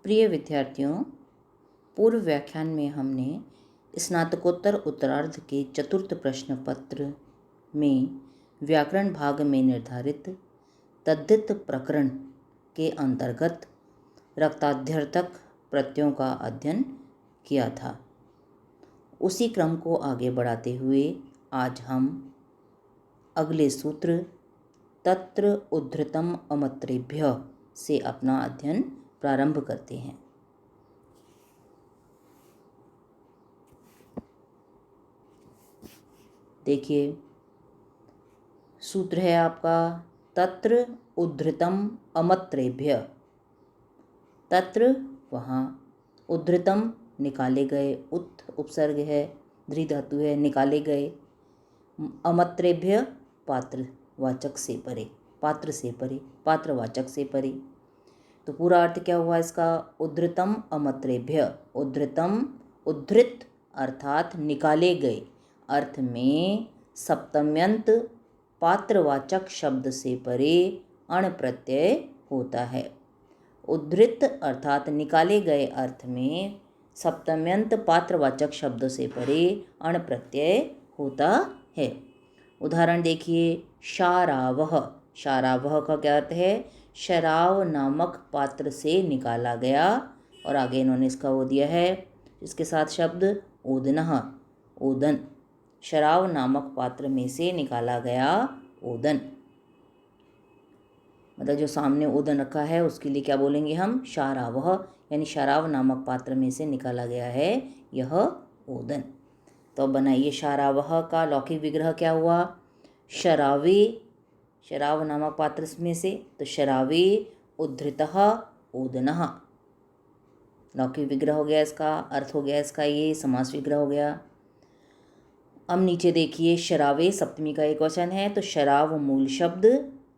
प्रिय विद्यार्थियों, पूर्व व्याख्यान में हमने स्नातकोत्तर उत्तरार्ध के चतुर्थ प्रश्न पत्र में व्याकरण भाग में निर्धारित तद्धित प्रकरण के अंतर्गत रक्ताध्यर्थक प्रत्ययों का अध्ययन किया था। उसी क्रम को आगे बढ़ाते हुए आज हम अगले सूत्र तत्र उद्धृतम अमत्रेभ्य से अपना अध्ययन प्रारंभ करते हैं। देखिए, सूत्र है आपका तत्र उद्धृतम अमत्रेभ्य। तत्र वहाँ, उद्धृतम निकाले गए, उत उपसर्ग है, धृ धातु है, निकाले गए, अमत्रेभ्य पात्रवाचक से परे, पात्र से परे, पात्रवाचक से परे। तो पूरा अर्थ क्या हुआ इसका? उद्धृतम अमत्रेभ्य। उद्धृतम, उद्धृत अर्थात निकाले गए अर्थ में सप्तम्यंत पात्रवाचक शब्द से परे अण प्रत्यय होता है। उद्धृत अर्थात निकाले गए अर्थ में सप्तम्यंत पात्रवाचक शब्द से परे अण प्रत्यय होता है। उदाहरण देखिए, शारावह। शारावह का क्या अर्थ है? शराव नामक पात्र से निकाला गया। और आगे इन्होंने इसका वो दिया है, इसके साथ शब्द ओदनः, ओदन। शराव नामक पात्र में से निकाला गया ओदन, मतलब जो सामने ओदन रखा है उसके लिए क्या बोलेंगे हम? शारावह, यानी शराव नामक पात्र में से निकाला गया है यह ओदन। तो बनाइए, शारावह का लौकिक विग्रह क्या हुआ? शरावे, शराव नामक पात्र में से, तो शरावे उद्धृतः ओदनः लौकिक विग्रह हो गया, इसका अर्थ हो गया इसका ये समास विग्रह हो गया। अब नीचे देखिए, शरावे सप्तमी का एक वचन है, तो शराव मूल शब्द,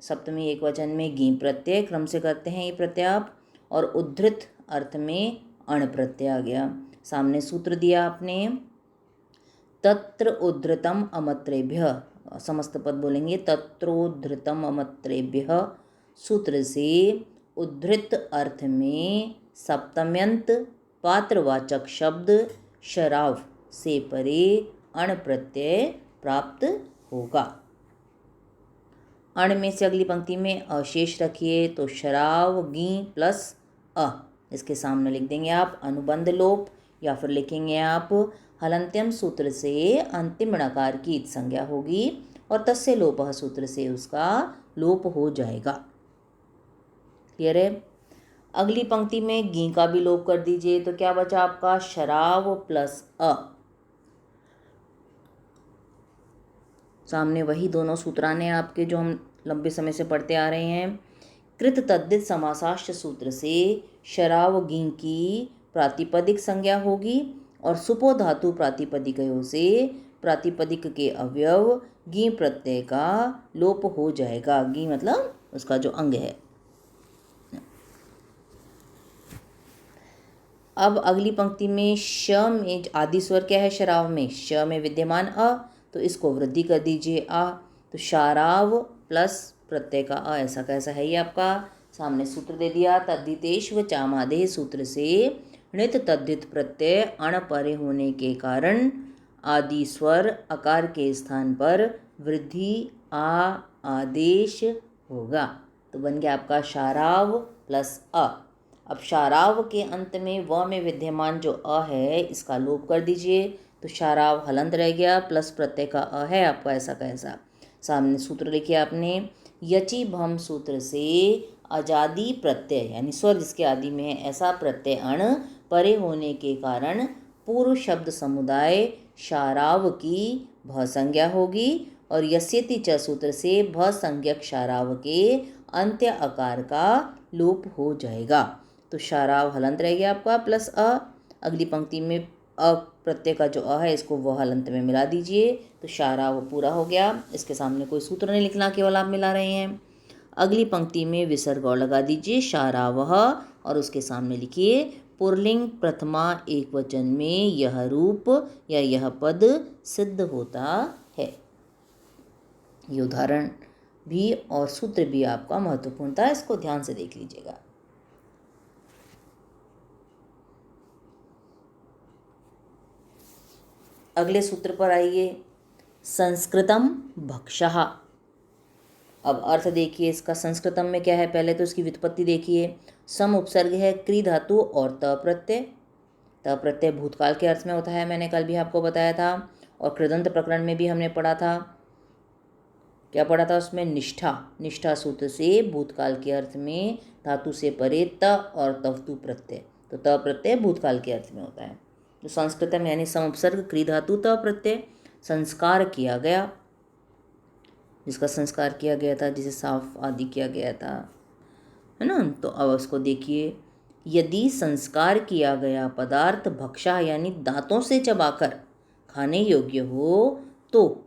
सप्तमी एक वचन में गी प्रत्यय क्रम से करते हैं ये प्रत्यय आप, और उद्धृत अर्थ में अण प्रत्यय आ गया। सामने सूत्र दिया आपने, तत्र उद्धृतम अमत्रेभ्य, समस्त पद बोलेंगे, तत्रोद्धृतम अमत्रेभ्य। सूत्र से उद्धृत अर्थ में सप्तम्यंत पात्रवाचक शब्द शराव से परे अण प्रत्यय प्राप्त होगा। अण में से अगली पंक्ति में अशेष रखिए, तो शराव गी प्लस अ, इसके सामने लिख देंगे आप अनुबंध लोप, या फिर लिखेंगे आप हलंत्यम सूत्र से अंतिम णकार की इत संज्ञा होगी और तस्य लोपः सूत्र से उसका लोप हो जाएगा। क्लियर है? अगली पंक्ति में गी का भी लोप कर दीजिए, तो क्या बचा आपका? शराव प्लस अ। सामने वही दोनों सूत्राने आपके जो हम लंबे समय से पढ़ते आ रहे हैं। कृत तद्धित समासाश्च सूत्र से शराव गी की प्रातिपदिक संज्ञा होगी और सुपो धातु प्रातिपदिकयों से प्रातिपदिक के अवयव गी प्रत्यय का लोप हो जाएगा। गी मतलब उसका जो अंग है। अब अगली पंक्ति में श में आदि स्वर क्या है? शराव में श में विद्यमान अ, तो इसको वृद्धि कर दीजिए आ, तो शाराव प्लस प्रत्यय का अ, ऐसा कैसा है ये आपका? सामने सूत्र दे दिया, तद्धितेश्व चामादेह सूत्र से णित तद्धित प्रत्यय अण परे होने के कारण आदि स्वर अकार के स्थान पर वृद्धि आ आदेश होगा। तो बन गया आपका शाराव प्लस अ। अब शाराव के अंत में व में विद्यमान जो अ है इसका लोप कर दीजिए, तो शाराव हलंत रह गया, प्लस प्रत्यय का अ है आपका ऐसा कैसा। सामने सूत्र लिखिए आपने, यचि भम सूत्र से अजादि प्रत्यय यानी स्वर जिसके आदि में है ऐसा प्रत्यय अण परे होने के कारण पूर्व शब्द समुदाय शाराव की भ संज्ञा होगी और यस्यति च सूत्र से भ संज्ञक शाराव के अंत्य आकार का लोप हो जाएगा। तो शाराव हलंत रह गया आपका प्लस अ। अगली पंक्ति में अ प्रत्यय का जो अ है इसको वह हलंत में मिला दीजिए, तो शाराव पूरा हो गया। इसके सामने कोई सूत्र नहीं लिखना, केवल आप मिला रहे हैं। अगली पंक्ति में विसर्ग और लगा दीजिए, शारावह, और उसके सामने लिखिए पुरलिंग प्रथमा एक वचन में यह रूप या यह पद सिद्ध होता है। ये उदाहरण भी और सूत्र भी आपका महत्वपूर्ण था, इसको ध्यान से देख लीजिएगा। अगले सूत्र पर आइए, संस्कृतम भक्षः। अब अर्थ देखिए इसका संस्कृतम में क्या है, पहले तो इसकी व्युत्पत्ति देखिए। सम उपसर्ग है क्री धातु और त प्रत्यय। त प्रत्यय भूतकाल के अर्थ में होता है, मैंने कल भी आपको बताया था, और कृदंत प्रकरण में भी हमने पढ़ा था। क्या पढ़ा था उसमें, निष्ठा। निष्ठा सूत्र से भूतकाल के अर्थ में धातु से परे त और तवतु प्रत्यय, तो त प्रत्यय भूतकाल के अर्थ में होता है। तो संस्कृतम यानी सम उपसर्ग क्री धातु त प्रत्यय, संस्कार किया गया, जिसका संस्कार किया गया था, जिसे साफ आदि किया गया था, है ना। तो अब उसको देखिए, यदि संस्कार किया गया पदार्थ भक्षा यानी दांतों से चबाकर खाने योग्य हो, तो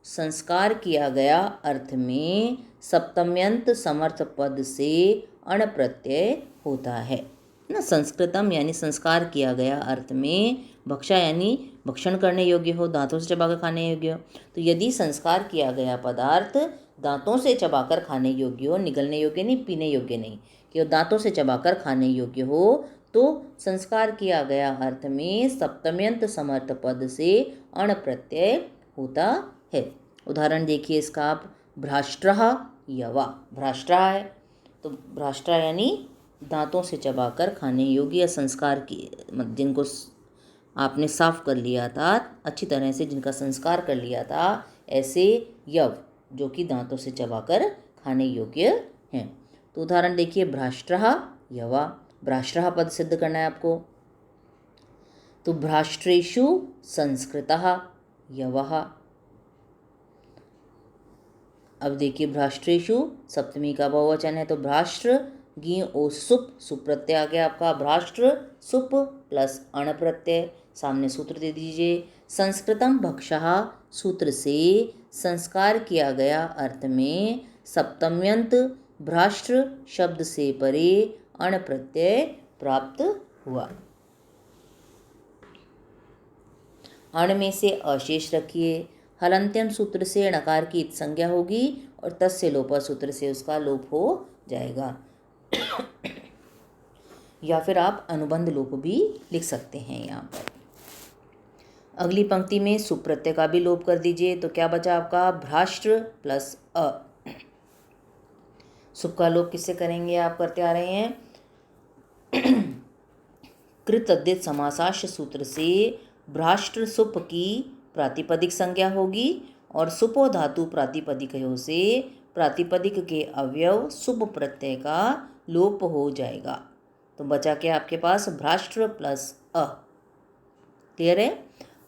संस्कार किया गया अर्थ में सप्तम्यंत समर्थ पद से अण प्रत्यय होता है ना। संस्कृतम यानी संस्कार किया गया अर्थ में, भक्षा यानी भक्षण करने योग्य हो, दांतों से चबाकर खाने योग्य हो। तो यदि संस्कार किया गया पदार्थ दांतों से चबाकर खाने योग्य हो, निगलने योग्य नहीं, पीने योग्य नहीं, कि दांतों से चबाकर खाने योग्य हो, तो संस्कार किया गया अर्थ में सप्तम्यंत समर्थ पद से अण प्रत्यय होता है। उदाहरण देखिए इसका आप, भ्राष्ट्रः यवा, भ्राष्ट्रः है तो भ्राष्ट्रा यानी दांतों से चबाकर खाने योग्य या संस्कार की, जिनको आपने साफ कर लिया था अच्छी तरह से, जिनका संस्कार कर लिया था, ऐसे यव जो कि दांतों से चबाकर खाने योग्य हैं। तो उदाहरण देखिए, भ्राष्ट्रः यवा, भ्राष्ट्रः पद सिद्ध करना है आपको। तो भ्राष्ट्रेषु संस्कृतः यवः। अब देखिए, भ्राष्ट्रेषु सप्तमी का बहुवचन है, तो भ्राष्ट्र गी ओ सुप, सुप प्रत्यय आ गया आपका, भ्राष्ट्र सुप प्लस अण प्रत्यय। सामने सूत्र दे दीजिए, संस्कृतम भक्षः सूत्र से संस्कार किया गया अर्थ में सप्तम्यंत भ्राष्ट्र शब्द से परे अण प्रत्यय प्राप्त हुआ। अण में से अशेष रखिए, हलंत्यम सूत्र से णकार की इत संज्ञा होगी और तस्य लोप सूत्र से उसका लोप हो जाएगा। या फिर आप अनुबंध लोप भी लिख सकते हैं यहाँ पर। अगली पंक्ति में सुप्रत्यय का भी लोप कर दीजिए, तो क्या बचा आपका, भ्राष्ट्र प्लस अ। सुप का लोप किससे करेंगे, आप करते आ रहे हैं, कृत अद्यत समासाश्य सूत्र से भ्राष्ट्र सुप की प्रातिपदिक संज्ञा होगी और सुपो धातु प्रातिपदिकयों से प्रातिपदिक के अवयव सुप प्रत्यय का लोप हो जाएगा। तो बचा क्या आपके पास, भ्राष्ट्र प्लस अ। क्लियर है।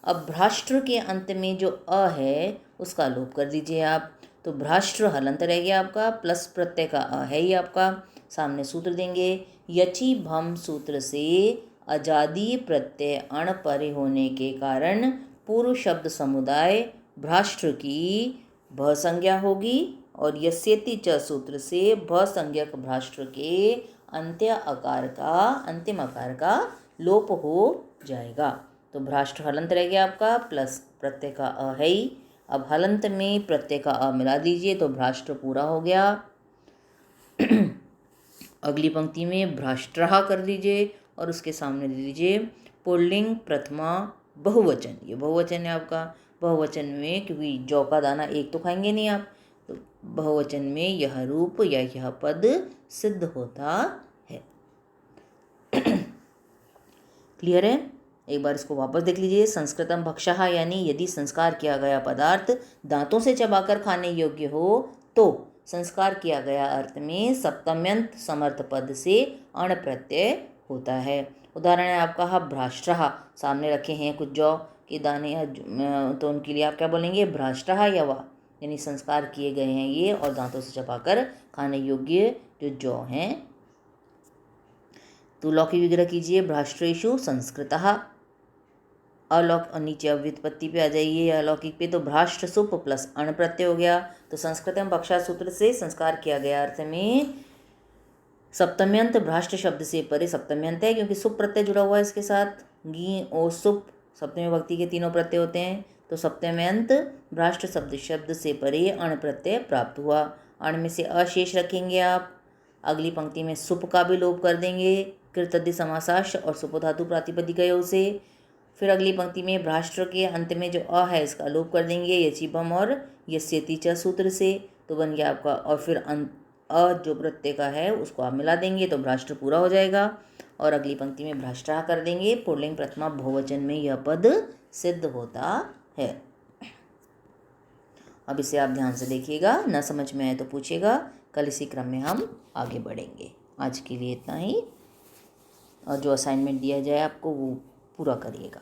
अब भ्राष्ट्र के अंत में जो अ है उसका लोप कर दीजिए आप, तो भ्राष्ट्र हलंत रह गया आपका, प्लस प्रत्यय का अ है ही आपका। सामने सूत्र देंगे, यचि भम सूत्र से अजादी प्रत्यय अण परे होने के कारण पूर्व शब्द समुदाय भ्राष्ट्र की भ संज्ञा होगी, और यस्येति च सूत्र से भ संज्ञक भ्राष्ट्र के अंतिम आकार का लोप हो जाएगा। तो भ्राष्ट्र हलंत रह गया आपका, प्लस प्रत्यय का अ है ही। अब हलंत में प्रत्यय का अ मिला दीजिए तो भ्राष्ट्र पूरा हो गया। अगली पंक्ति में भ्राष्ट्रः कर दीजिए और उसके सामने दे दीजिए पुल्लिंग प्रथमा बहुवचन। ये बहुवचन है आपका, बहुवचन में क्योंकि जौ का दाना एक तो खाएंगे नहीं आप, तो बहुवचन में यह रूप या यह पद सिद्ध होता है। क्लियर है। एक बार इसको वापस देख लीजिए, संस्कृतम भक्षः यानी यदि संस्कार किया गया पदार्थ दांतों से चबाकर खाने योग्य हो, तो संस्कार किया गया अर्थ में सप्तम्यंत समर्थ पद से अण प्रत्यय होता है। उदाहरण है आपका भ्राष्ट्रः, सामने रखे हैं कुछ जौ के दाने, तो उनके लिए आप क्या बोलेंगे, भ्राष्ट्रः यवा, यानी संस्कार किए गए हैं ये और दांतों से चबाकर खाने योग्य जो जौ हैं। तो लौकिक विग्रह कीजिए, भ्राष्ट्रेषु संस्कृतः, अलौकिक नीचे व्युत्पत्ति पे आ जाइए अलौकिक पे, तो भ्राष्ट्र सुप प्लस अण प्रत्यय हो गया। तो संस्कृतम भक्षा सूत्र से संस्कार किया गया अर्थ में सप्तम्यंत भ्राष्ट्र शब्द से परे, सप्तम्यंत है क्योंकि सुप प्रत्यय जुड़ा हुआ है इसके साथ, गी ओ सुप सप्तमी विभक्ति के तीनों प्रत्यय होते हैं, तो सप्तम्यंत भ्राष्ट्र शब्द से परे अण प्रत्यय प्राप्त हुआ। अण में से अशेष रखेंगे आप। अगली पंक्ति में सुप का भी लोप कर देंगे, कृतद्य समासाश और सुपो धातु प्रातिपदिकयों से, फिर अगली पंक्ति में भ्राष्ट्र के अंत में जो अ है इसका लोप कर देंगे यचिबम और यस्यति च सूत्र से, तो बन गया आपका। और फिर अ जो प्रत्यय का है उसको आप मिला देंगे तो भ्राष्ट्र पूरा हो जाएगा। और अगली पंक्ति में भ्राष्ट्रा कर देंगे, पुल्लिंग प्रथमा बहुवचन में यह पद सिद्ध होता है। अब इसे आप ध्यान से देखिएगा, न समझ में आए तो पूछिएगा, कल इसी क्रम में हम आगे बढ़ेंगे। आज के लिए इतना ही, और जो असाइनमेंट दिया जाए आपको वो पूरा करिएगा।